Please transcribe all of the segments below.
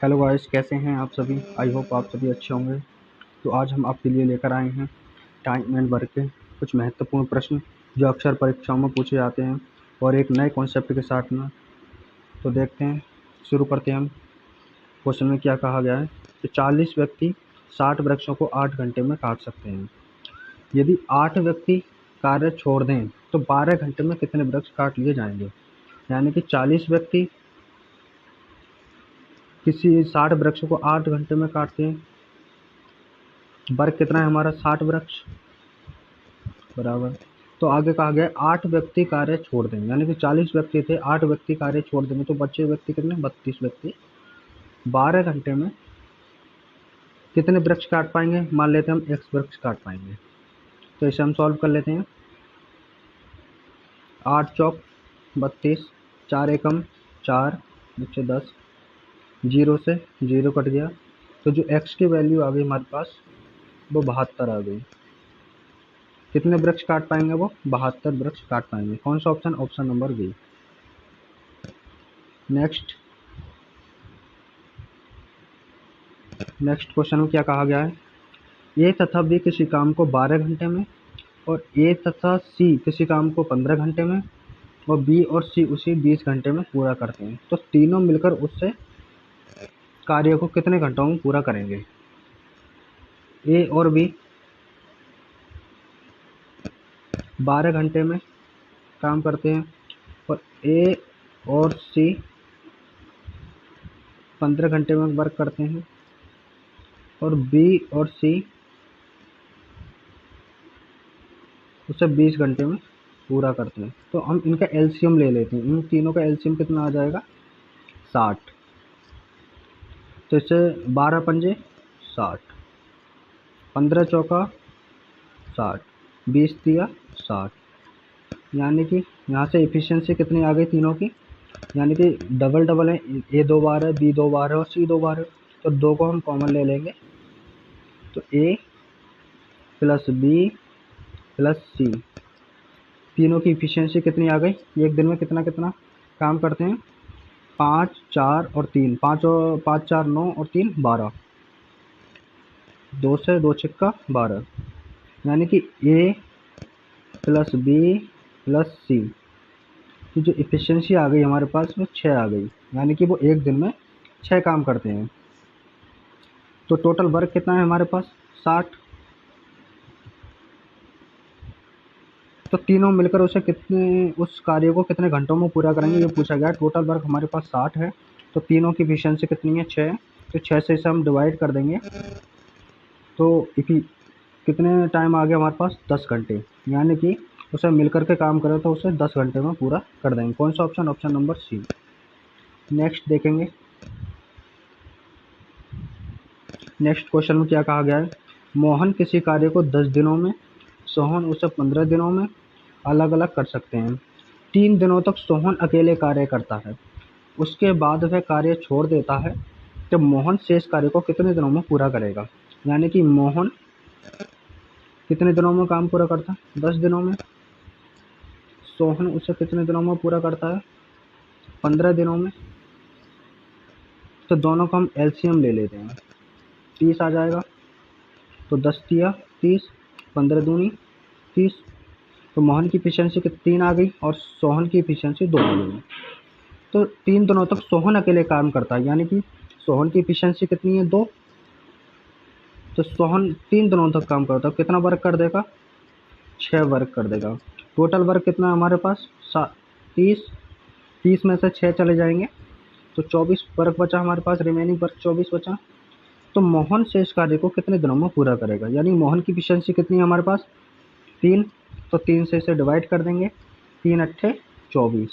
Hello guys, कैसे हैं आप सभी। आई होप आप सभी अच्छे होंगे। तो आज हम आपके लिए लेकर आए हैं टाइम एंड वर्क के कुछ महत्वपूर्ण प्रश्न जो अक्सर परीक्षाओं में पूछे जाते हैं और एक नए कॉन्सेप्ट के साथ में। तो देखते हैं, शुरू करते हैं हम। क्वेश्चन में क्या कहा गया है कि 40 व्यक्ति 60 वृक्षों को 8 घंटे में काट सकते हैं। यदि 8 व्यक्ति कार्य छोड़ दें तो 12 घंटे में कितने वृक्ष काट लिए जाएंगे। यानी कि 40 व्यक्ति किसी 60 वृक्ष को 8 घंटे में काटते हैं। वर्ग कितना है हमारा, 60 वृक्ष बराबर। तो आगे कहा गया 8 व्यक्ति कार्य छोड़ देंगे, यानी कि 40 व्यक्ति थे, 8 व्यक्ति कार्य छोड़ देंगे तो बचे व्यक्ति कितने, 32 व्यक्ति 12 घंटे में कितने वृक्ष काट पाएंगे। मान लेते हैं हम x वृक्ष काट पाएंगे। तो इसे हम सॉल्व कर लेते हैं। 8 चौक 32, 4 एकम 4, बच्चे 10, 0 से 0 कट गया। तो जो x की वैल्यू आ गई हमारे पास वो 72 आ गई। कितने वृक्ष काट पाएंगे, वो 72 वृक्ष काट पाएंगे। कौन सा option, option number B. Next question में क्या कहा गया है, ए तथा बी किसी काम को 12 घंटे में और ए तथा सी किसी काम को 15 घंटे में और बी और सी उसी 20 घंटे में पूरा करते हैं। तो तीनों मिलकर उससे कार्य को कितने घंटों में पूरा करेंगे। ए और बी 12 घंटे में काम करते हैं और ए और सी 15 घंटे में वर्क करते हैं और बी और सी उसे 20 घंटे में पूरा करते हैं। तो हम इनका एलसीएम ले लेते हैं। इन तीनों का एलसीएम कितना आ जाएगा, 60। तो इससे 12 पंजे 60, 15 चौका 60, 20 दिया 60। यानी कि यहाँ से एफिशिएंसी कितनी आ गई तीनों की, यानी कि डबल डबल है, ए 2 बार है, बी 2 बार है और सी 2 बार है। तो 2 को हम कॉमन ले लेंगे। तो ए प्लस बी प्लस सी तीनों की इफिशियंसी कितनी आ गई। एक दिन में कितना कितना काम करते हैं, 5 4 और 3, 5 4 9 और 3 12, 2 से 2 छिक्का 12। यानी कि ए प्लस बी प्लस सी की जो इफिशियंसी आ गई हमारे पास वो 6 आ गई। यानी कि वो एक दिन में 6 काम करते हैं। तो टोटल वर्क कितना है हमारे पास, 60। तो तीनों मिलकर उस कार्य को कितने घंटों में पूरा करेंगे ये पूछा गया। टोटल वर्क हमारे पास 60 है तो तीनों की एफिशिएंसी कितनी है, 6। तो 6 से इसे हम डिवाइड कर देंगे तो कितने टाइम आ गया हमारे पास, 10 घंटे। यानी कि उसे मिलकर के काम करें तो उसे 10 घंटे में पूरा कर देंगे। कौन सा option, option number C. Next देखेंगे। नेक्स्ट क्वेश्चन में क्या कहा गया है, मोहन किसी कार्य को 10 दिनों में, सोहन उसे 15 दिनों में अलग अलग कर सकते हैं। 3 दिनों तक सोहन अकेले कार्य करता है, उसके बाद वह कार्य छोड़ देता है। तो मोहन शेष कार्य को कितने दिनों में पूरा करेगा। यानी कि मोहन कितने दिनों में काम पूरा करता है, 10 दिनों में। सोहन उसे कितने दिनों में पूरा करता है, 15 दिनों में। तो दोनों का हम एलसीएम ले लेते हैं, 30 आ जाएगा। तो 10 दिया 30, 15 दूनी 30। तो मोहन की एफिशिएंसी 3 आ गई और सोहन की एफिशिएंसी 2 आ गई। तो 3 दिनों तक सोहन अकेले काम करता है, यानी कि सोहन की एफिशिएंसी कितनी है, 2। तो सोहन 3 दिनों तक काम करता है, कितना वर्क कर देगा, 6 वर्क कर देगा। टोटल वर्क कितना हमारे पास, 30। 30 में से 6 चले जाएंगे तो 24 वर्क बचा हमारे पास, रिमेनिंग वर्क 24 बचा। तो मोहन शेष कार्य को कितने दिनों में पूरा करेगा। यानी मोहन की एफिशिएंसी कितनी है हमारे पास, 3। तो 3 से इसे डिवाइड कर देंगे, 3 अट्ठे 24।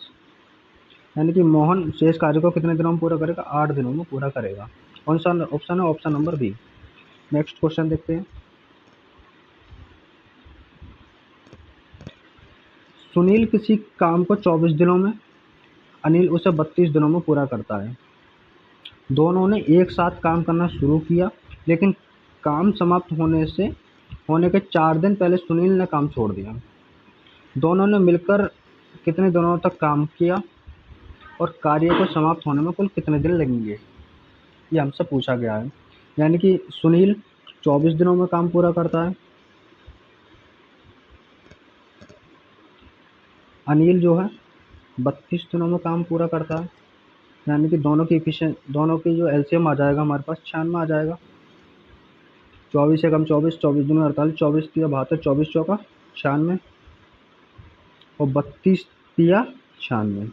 यानी कि मोहन शेष कार्य को कितने दिनों में पूरा करेगा, 8 दिनों में पूरा करेगा। कौन सा ऑप्शन है, option number B. Next question देखते हैं। सुनील किसी काम को 24 दिनों में, अनिल उसे 32 दिनों में पूरा करता है। दोनों ने एक साथ काम करना शुरू किया, लेकिन काम समाप्त होने के 4 दिन पहले सुनील ने काम छोड़ दिया। दोनों ने मिलकर कितने दिनों तक काम किया और कार्य को समाप्त होने में कुल कितने दिन लगेंगे। ये हमसे पूछा गया है। यानी कि सुनील 24 दिनों में काम पूरा करता है, अनिल जो है 32 दिनों में काम पूरा करता है। यानी कि दोनों की जो एलसीएम आ जाएगा हमारे पास 96 आ जाएगा। 24 एकम 24, 24 दूनी 48, 24 तिया 72, 24 चौका 96 और 32 तिया 96।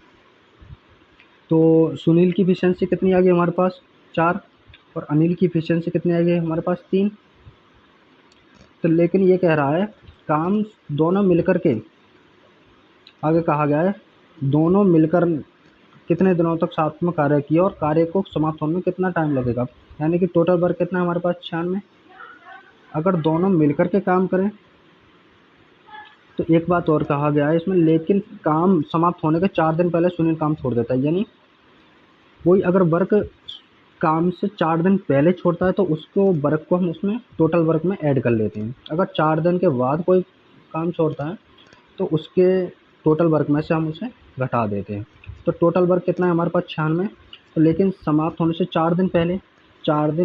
तो सुनील की एफिशिएंसी कितनी आ गई हमारे पास 4 और अनिल की एफिशिएंसी कितनी आ गई हमारे पास 3। तो लेकिन ये कह रहा है काम दोनों मिलकर के, आगे कहा गया है दोनों मिलकर कितने दिनों तक साथ में कार्य किया और कार्य को समाप्त होने में कितना टाइम लगेगा। यानी कि टोटल वर्क कितना है हमारे पास 96। अगर दोनों मिलकर के काम करें तो एक बात और कहा गया है इसमें, लेकिन काम समाप्त होने के 4 दिन पहले सुनील काम छोड़ देता है। यानी कोई अगर वर्क काम से 4 दिन पहले छोड़ता है तो उसको वर्क को हम उसमें टोटल वर्क में ऐड कर लेते हैं। अगर 4 दिन के बाद कोई काम छोड़ता है तो उसके टोटल वर्क में से हम उसे घटा देते हैं। तो टोटल वर्क कितना है हमारे पास 96। तो लेकिन समाप्त होने से 4 दिन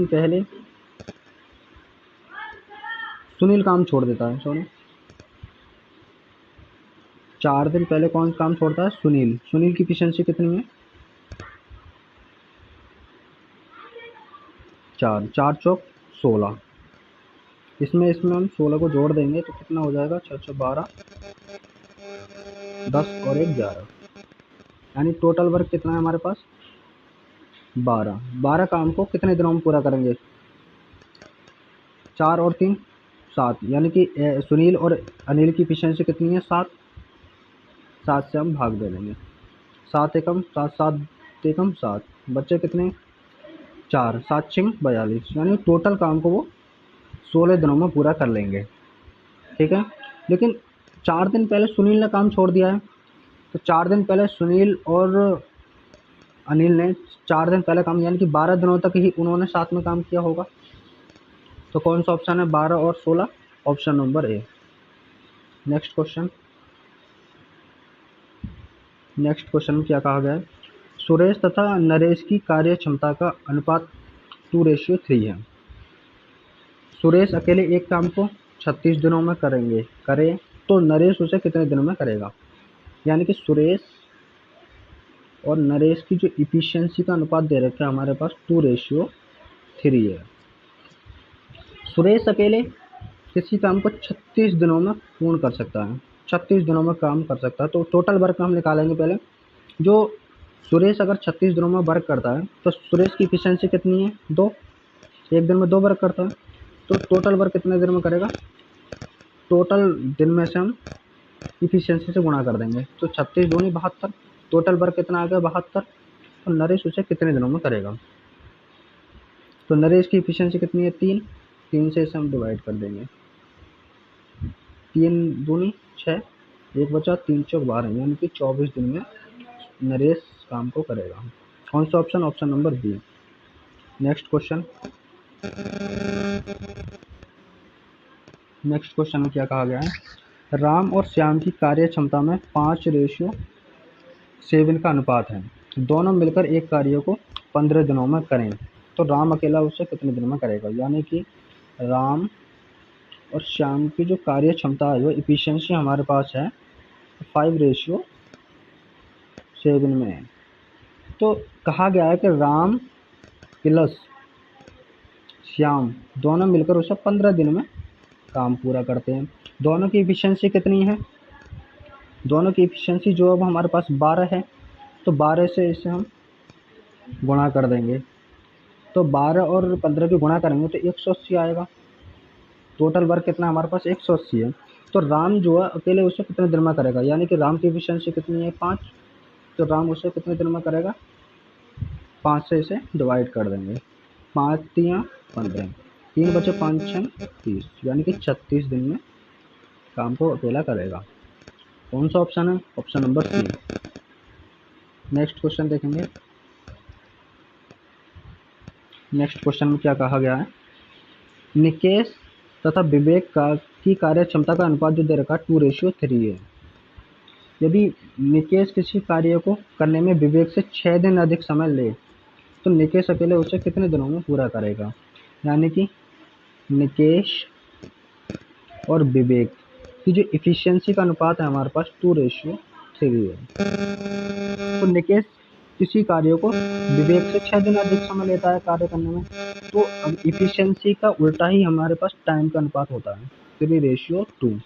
पहले सुनील काम छोड़ देता है। 4 दिन पहले कौन काम छोड़ता है सुनील की एफिशिएंसी कितनी है 4, 4 चौक 16। इसमें हम 16 को जोड़ देंगे तो कितना हो जाएगा 6 6 12 10 और 1 11। यानी टोटल वर्क कितना है हमारे पास 12 काम को कितने दिनों में पूरा करेंगे 4 और 3 7। यानी कि सुनील और अनिल की एफिशिएंसी कितनी है 7 से हम भाग दे देंगे। 7 एकम 7 7 एकम 7 बच्चे कितने 4 7 6 42। यानी टोटल काम को वो 16 दिनों में पूरा कर लेंगे। ठीक है, लेकिन 4 दिन पहले सुनील ने काम छोड़ दिया है। तो 4 दिन पहले सुनील और अनिल ने 4 दिन पहले काम, यानी कि 12 दिनों तक ही उन्होंने साथ में काम किया होगा। तो कौन सा ऑप्शन है 12 और 16, option number A. Next question में क्या कहा गया है, सुरेश तथा नरेश की कार्य क्षमता का अनुपात 2:3 है। सुरेश अकेले एक काम को 36 दिनों में करे तो नरेश उसे कितने दिनों में करेगा। यानी कि सुरेश और नरेश की जो इफिशियंसी का अनुपात दे रखा है हमारे पास 2:3 है। सुरेश अकेले किसी काम को 36 दिनों में पूर्ण कर सकता है, 36 दिनों में काम कर सकता है। तो टोटल वर्क हम निकालेंगे पहले। जो सुरेश अगर 36 दिनों में वर्क करता है तो सुरेश की इफिशियंसी कितनी है 2, एक दिन में 2 वर्क करता है। तो टोटल वर्क कितने दिन में करेगा, टोटल दिन में से हम इफिशियंसी से गुणा कर देंगे। तो 36 दूनी 72, टोटल वर्क कितना आ गया 72। तो नरेश उसे कितने दिनों में करेगा। तो नरेश की इफिशियंसी कितनी है 3 से इसे हम डिवाइड कर देंगे। 3 दूनी 6, एक बचा 3 चौक 12, यानी कि 24 दिन में नरेश काम को करेगा। कौन सा option, option number B. Next question में क्या कहा गया है, राम और श्याम की कार्य क्षमता में 5:7 का अनुपात है। दोनों मिलकर एक कार्य को 15 दिनों में करें तो राम अकेला उसे कितने दिनों में करेगा। यानी कि राम और श्याम की जो कार्य क्षमता है वो इफिशियंसी हमारे पास है 5:7 में है। तो कहा गया है कि राम प्लस श्याम दोनों मिलकर उसे 15 दिन में काम पूरा करते हैं। दोनों की इफिशियंसी कितनी है, दोनों की इफिशियंसी जो अब हमारे पास 12 है, तो 12 से इसे हम गुणा कर देंगे। तो 12 और 15 की गुणा करेंगे तो 180 आएगा। टोटल वर्क कितना हमारे पास 180 है। तो राम जो है अकेले उसे कितने दिन में करेगा। यानी कि राम की इफिशियंसी कितनी है 5, तो राम उसे कितने दिन में करेगा 5 से इसे डिवाइड कर देंगे। 5 तिया 15, 3 बचे 5 6 30, यानी कि 36 दिन में काम को अकेला करेगा। कौन सा ऑप्शन है, option number C. Next question देखेंगे। नेक्स्ट क्वेश्चन में क्या कहा गया है, निकेश तथा विवेक की कार्य क्षमता का अनुपात जो दे रखा है 2:3 है। यदि निकेश किसी कार्य को करने में विवेक से 6 दिन अधिक समय ले तो निकेश अकेले उसे कितने दिनों में पूरा करेगा। यानी कि निकेश और विवेक की जो इफिशियंसी का अनुपात है हमारे पास 2:3 है। तो निकेश किसी कार्य को विवेक से 6 दिन अधिक समय लेता है कार्य करने में। तो अब इफिशियंसी का उल्टा ही हमारे पास टाइम का अनुपात होता है 3:2।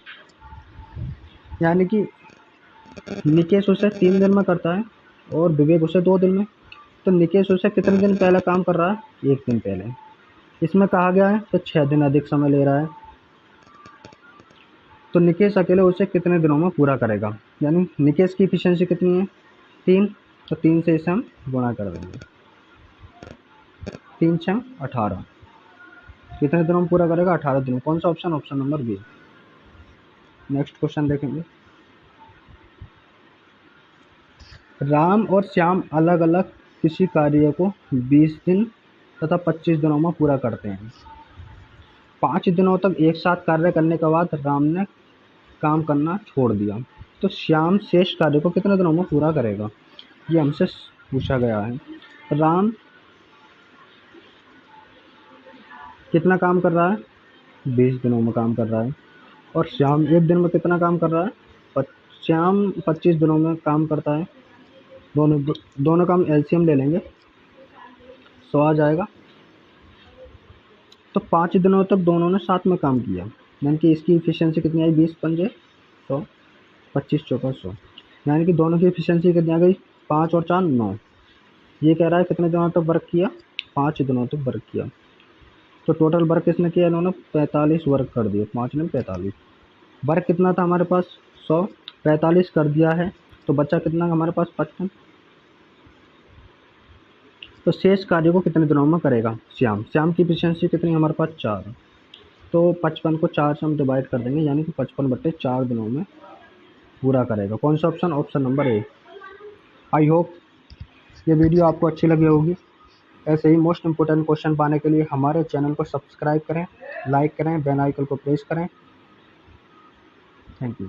यानी कि निकेश उसे 3 दिन में करता है और विवेक उसे 2 दिन में। तो निकेश उसे कितने दिन पहले काम कर रहा है, 1 दिन पहले। इसमें कहा गया है तो 6 दिन अधिक समय ले रहा है। तो निकेश अकेले उसे कितने दिनों में पूरा करेगा। यानी निकेश की इफिशियंसी कितनी है, 3। तो 3 से इसे हम गुणा कर देंगे, 3 6 18। कितने दिनों में पूरा करेगा, 18 दिनों। कौन सा option, option number B. Next question देखेंगे। राम और श्याम अलग अलग किसी कार्य को 20 दिन तथा 25 दिनों में पूरा करते हैं। 5 दिनों तक एक साथ कार्य करने के बाद राम ने काम करना छोड़ दिया। तो श्याम शेष कार्य को कितने दिनों में पूरा करेगा, ये हमसे पूछा गया है। राम कितना काम कर रहा है, 20 दिनों में काम कर रहा है। और श्याम 1 दिन में कितना काम कर रहा है, श्याम 25 दिनों में काम करता है। दोनों का हम एलसीएम ले लेंगे, 100 आ जाएगा। तो 5 दिनों तक दोनों ने साथ में काम किया, यानी कि इसकी इफिशियंसी कितनी आई, 20 पंजे 100, 25 चौका 100। यानी कि दोनों की इफिशियंसी कितनी आ गई, 5 और 4 9। ये कह रहा है कितने दिनों तक वर्क किया, 5 दिनों तक वर्क किया। तो टोटल वर्क किसने किया, इन्होंने 45 वर्क कर दिए, 5 ने 45। वर्क कितना था हमारे पास, 100, 45 कर दिया है तो बचा कितना हमारे पास, 55। तो शेष कार्य को कितने दिनों में करेगा श्याम। श्याम की इफिशियंसी कितनी हमारे पास, 4। तो 55 को 4 से हम डिवाइड कर देंगे, यानी कि 55/4 दिनों में पूरा करेगा। कौन सा option, option number A. I hope ये वीडियो आपको अच्छी लगी होगी। ऐसे ही मोस्ट इम्पोर्टेंट क्वेश्चन पाने के लिए हमारे चैनल को सब्सक्राइब करें, लाइक करें, बेल आइकन को प्रेस करें। Thank you.